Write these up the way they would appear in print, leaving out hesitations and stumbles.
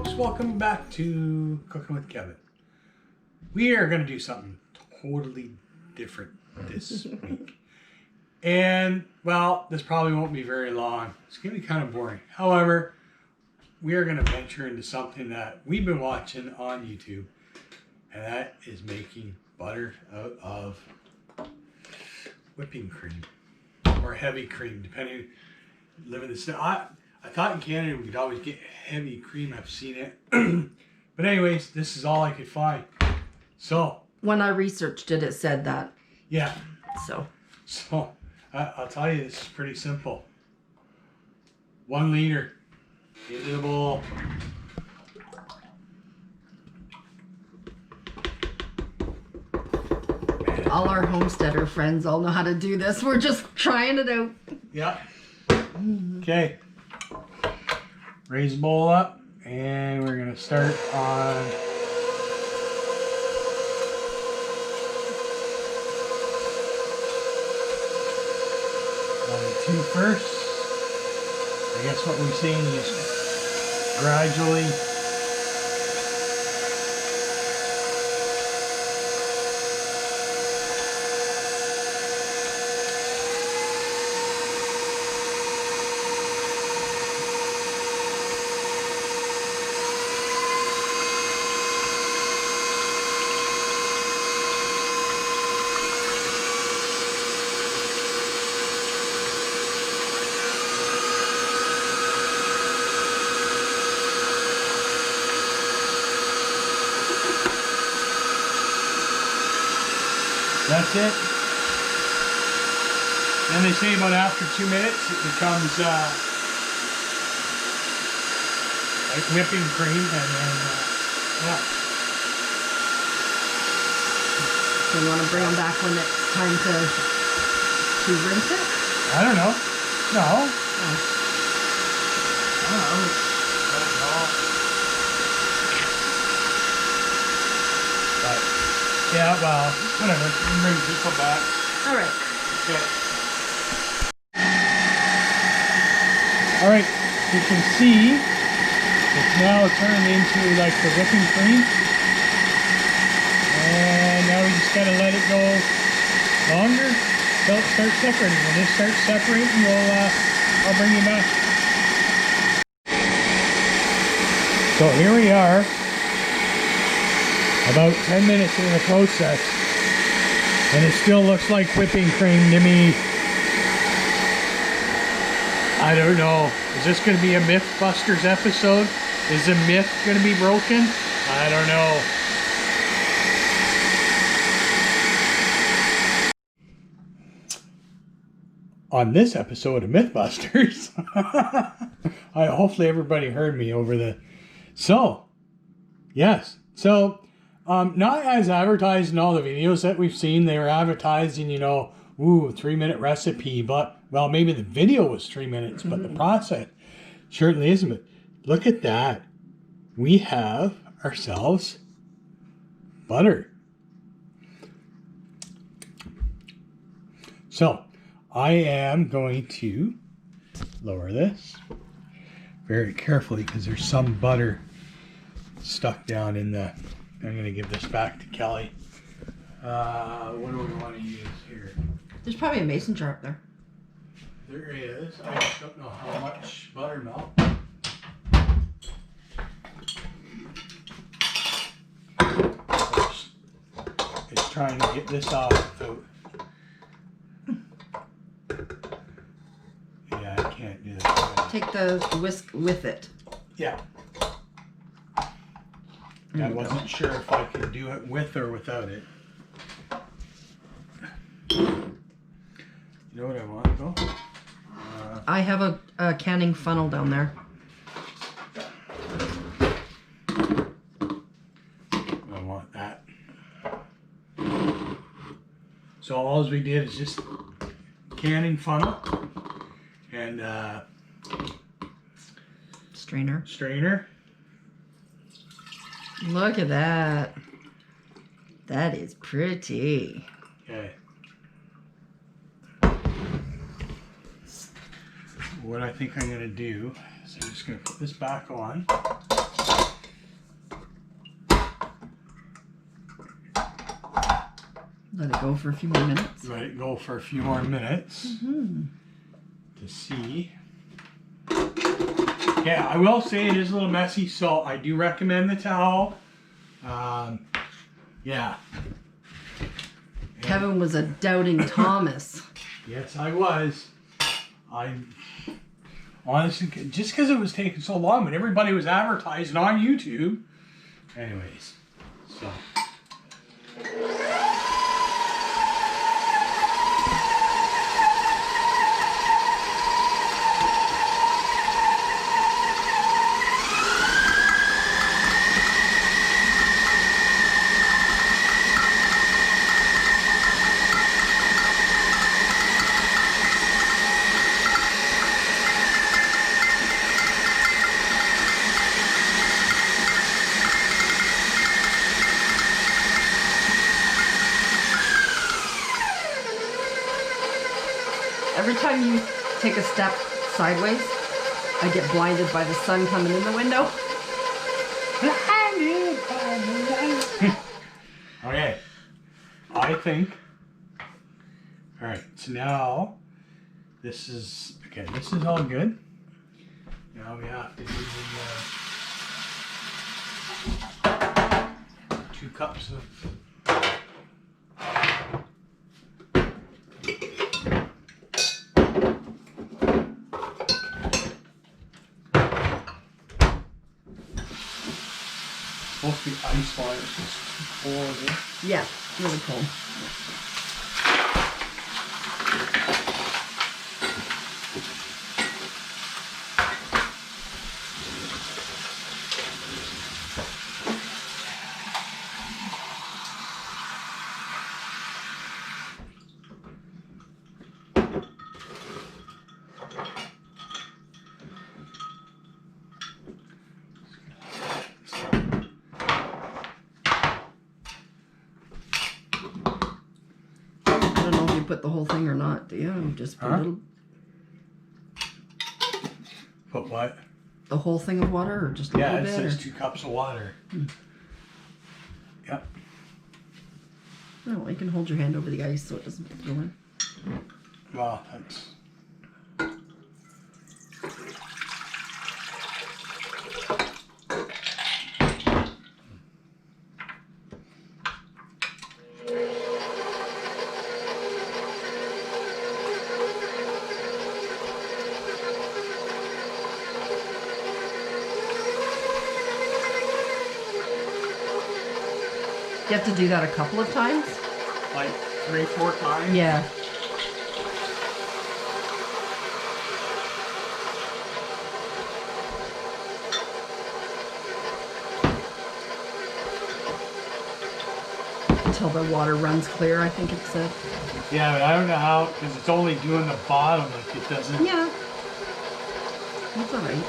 folks, welcome back to Cooking with Kevin. We are going to do something totally different this week. And, well, this probably won't be very long. It's going to be kind of boring. However, we are going to venture into something that we've been watching on YouTube, and that is making butter out of whipping cream or heavy cream, depending. Living this, I thought in Canada we'd always get heavy cream. I've seen it, but anyways, this is all I could find. So when I researched it, it said that. Yeah. So I'll tell you, this is pretty simple. 1 liter into the bowl. All our homesteader friends all know how to do this. We're just trying it out. Yeah. Okay. Raise the bowl up, and we're gonna start on the 2 first. I guess what we're seeing is gradually that's it. And they say about after 2 minutes it becomes like whipping cream, and then yeah. So you want to bring them back when it's time to rinse it? I don't know. No. Oh. I don't know. But yeah, well, whatever. You can bring people back. All right. Okay. All right. You can see it's now turned into like the whipping cream, and now we just gotta let it go longer until it starts separating. When it starts separating, I'll bring you back. So here we are, about 10 minutes in the process, and it still looks like whipping cream to me. I don't know. Is this going to be a Mythbusters episode? Is the myth going to be broken? I don't know. On this episode of Mythbusters, hopefully everybody heard me over the... Yes. Not as advertised in all the videos that we've seen. They were advertising, 3-minute recipe, but, well, maybe the video was 3 minutes, but the process certainly isn't. But look at that. We have ourselves butter. So I am going to lower this very carefully because there's some butter stuck down in the... I'm going to give this back to Kelly. What do we want to use here? There's probably a mason jar up there. There is. I just don't know how much buttermilk. It's trying to get this off without... Yeah, I can't do that. Take the whisk with it. Yeah. I wasn't sure if I could do it with or without it. You know what I want, though? I have a canning funnel down there. I want that. So all we did is just canning funnel and strainer. Look at that. That is pretty. Okay. What I think I'm going to do is I'm just going to put this back on. Let it go for a few more minutes. Let it go for a few more minutes to see. Yeah, I will say it is a little messy, so I do recommend the towel. Yeah. Kevin was a doubting Thomas. Yes, I was. I honestly, just because it was taking so long, but everybody was advertising on YouTube. Anyways, so. Every time you take a step sideways, I get blinded by the sun coming in the window. Okay, I think. All right, so now this is okay. This is all good. Now we have to do the 2 cups of. Supposed to be ice water. It's just too cold. Yeah, really cold. I don't know if you put the whole thing or not, do you? You just put a little, Put what? the whole thing of water, or just a Yeah, little it bit? says 2 cups of water. Yep. No, you can hold your hand over the ice so it doesn't go in. Well, that's. You have to do that a couple of times? Like 3-4 times? Yeah. Until the water runs clear, I think it said. Yeah, but I don't know how, because it's only doing the bottom, like it doesn't. Yeah. That's alright.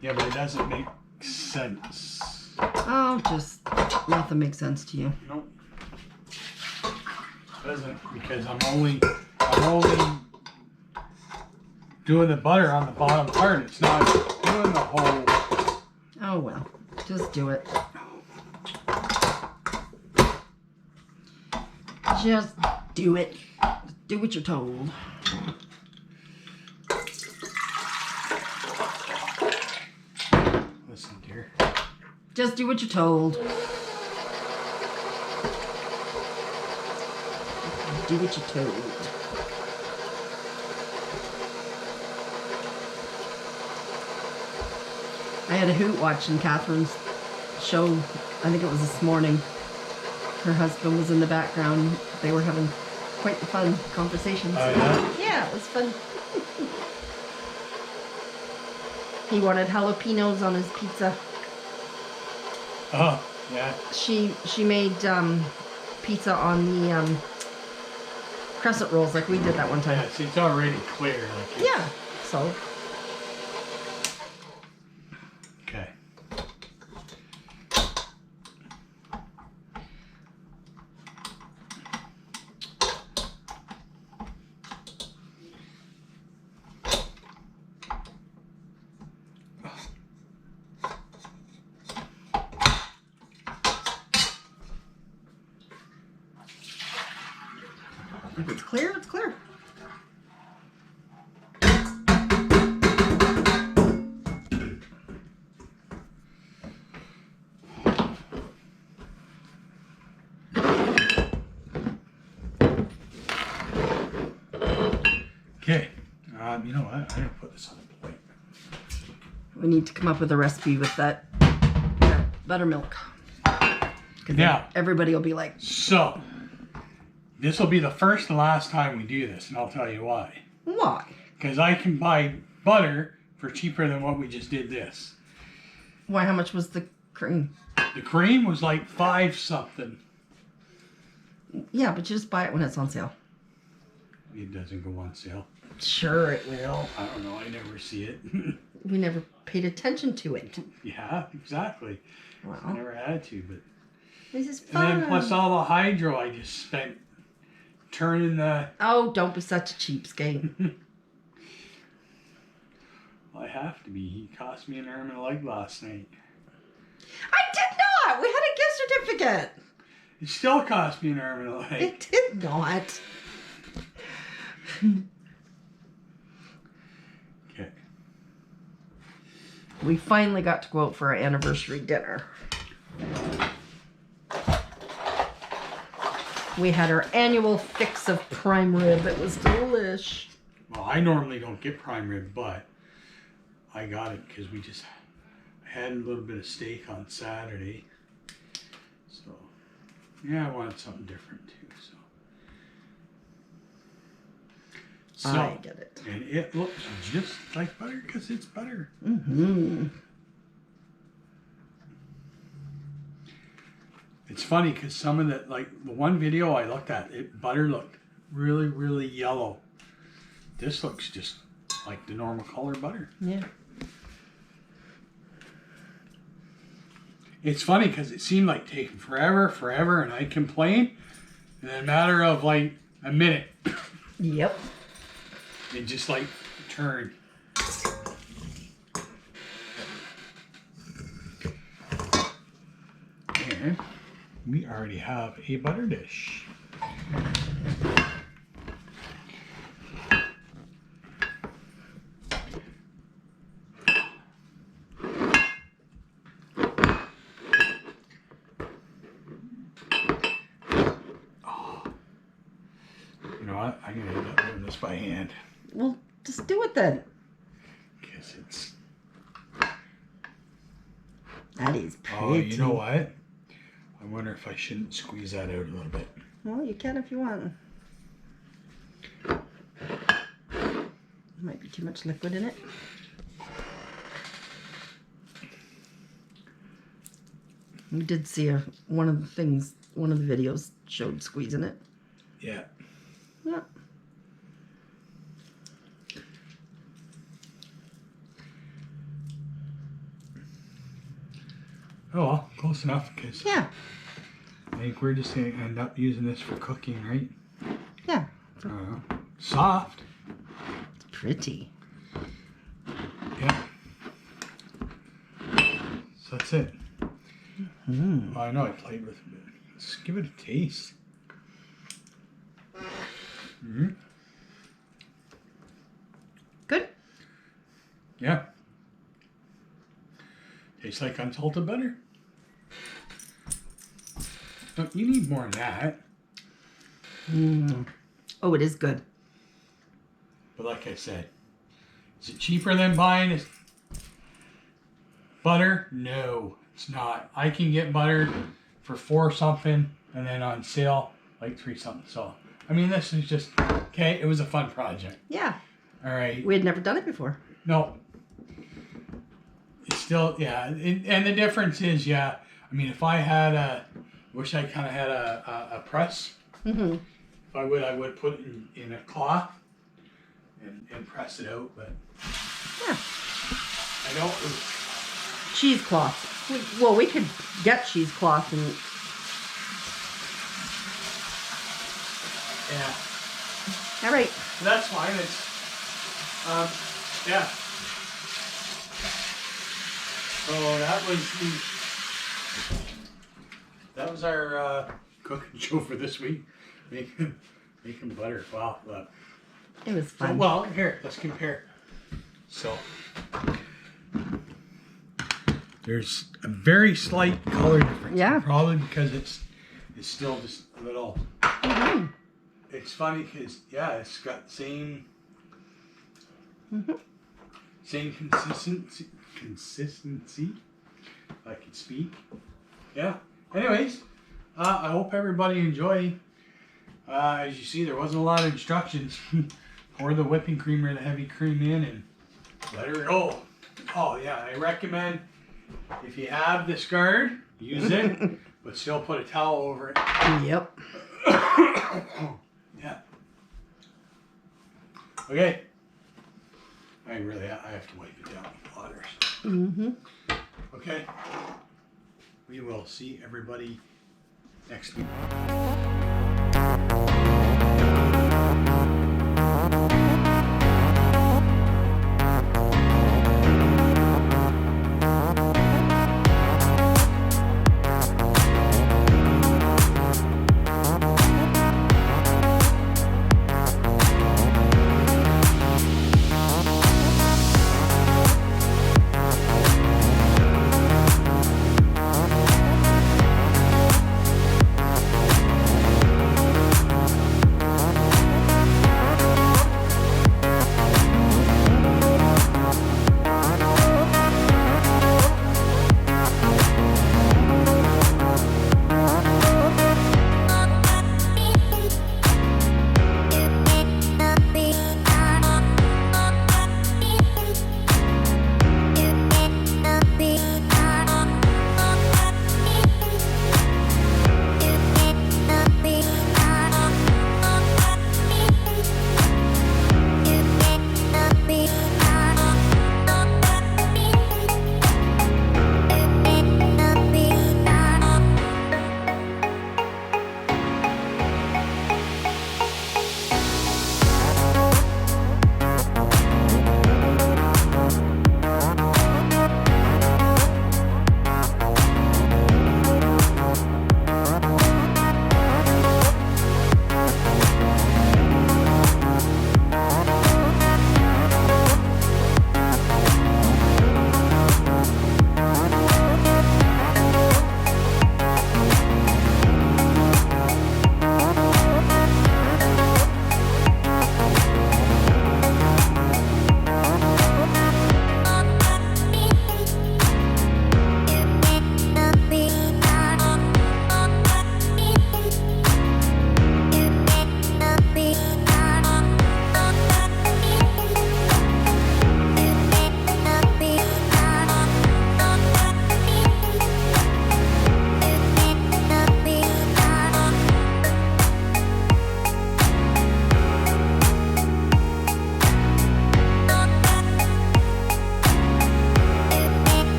Yeah, but it doesn't make sense. Oh, just nothing makes sense to you. Nope. Doesn't, because I'm only doing the butter on the bottom part. It's not doing the whole. Oh well, just do it. Just do it. Do what you're told. Listen, dear. Just do what you're told. Do what you're told. I had a hoot watching Catherine's show. I think it was this morning. Her husband was in the background. They were having quite the fun conversations. Oh, yeah? Yeah, it was fun. He wanted jalapenos on his pizza. Oh, yeah. She made pizza on the crescent rolls like we did that one time. Yeah, see, it's already clear. Like Yeah, so okay. If it's clear, it's clear. Okay. You know what? I'm gonna put this on the plate. We need to come up with a recipe with that buttermilk. Yeah. Everybody will be like, So, this will be the first and last time we do this, and I'll tell you why. why? Because I can buy butter for cheaper than what we just did this. Why? How much was the cream? The cream was like 5 something. Yeah, but you just buy it when it's on sale. It doesn't go on sale. Sure, it will. I don't know. I never see it. We never paid attention to it. Yeah, exactly. I Well, never had to, but. this is And fun. then plus all the hydro I just spent turning the. Oh, don't be such a cheapskate. Well, I have to be. He cost me an arm and a leg last night. I did not. We had a gift certificate. It still cost me an arm and a leg. It did not. Okay. We finally got to go out for our anniversary dinner. We had our annual fix of prime rib. It was delish. Well, I normally don't get prime rib, but I got it because I had a little bit of steak on Saturday. So, yeah, I wanted something different too. So I get it. And it looks just like butter because it's butter. Mm-hmm. It's funny because some of the one video I looked at, butter looked really, really yellow. This looks just like the normal color butter. Yeah. It's funny because it seemed like taking forever, and I complained. In a matter of like a minute, Yep. it just like turned. And we already have a butter dish. You know what? I'm gonna end up doing this by hand Well, just do it then. because it's. That is pretty. Oh, you know what? I wonder if I shouldn't squeeze that out a little bit. Well, you can if you want. Might be too much liquid in it. We did see one of the videos showed squeezing it. Yeah. Yeah. Oh well, close enough because Yeah. I think we're just gonna end up using this for cooking, right? Yeah. Soft. It's pretty. Yeah. So that's it. Mm. Oh, I know I played with it, but let's give it a taste. Mm-hmm. Good. Yeah. Tastes like unsalted butter. No, you need more than that. Mm. Oh, it is good. But like I said, is it cheaper than buying butter? No, it's not. I can get butter for 4 something and then on sale like 3 something. So, I mean, this is just, okay, it was a fun project. Yeah. All right. We had never done it before. No. It's still, yeah. And the difference is, yeah, I mean, if I had wish I kind of had a press. Mm-hmm. If I would put it in a cloth and press it out, but Yeah. I don't. Cheesecloth. We could get cheesecloth and Yeah, all right. that's fine. It's yeah. So that was our cooking show for this week. Making Bacon butter. Wow. Look. It was So, fun. well, here, let's compare. So, there's a very slight color difference. Yeah. Probably because it's still just a little. Mhm. It's funny because, yeah, it's got the same. Mhm. Same consistency. If I could speak. Yeah. Anyways, I hope everybody enjoyed. As you see, there wasn't a lot of instructions. Pour the whipping cream or the heavy cream in and let her go. Oh yeah, I recommend if you have this guard, use it, but still put a towel over it. Yep. Yeah. Okay. I have to wipe it down with water. Mm-hmm. Okay. We will see everybody next week.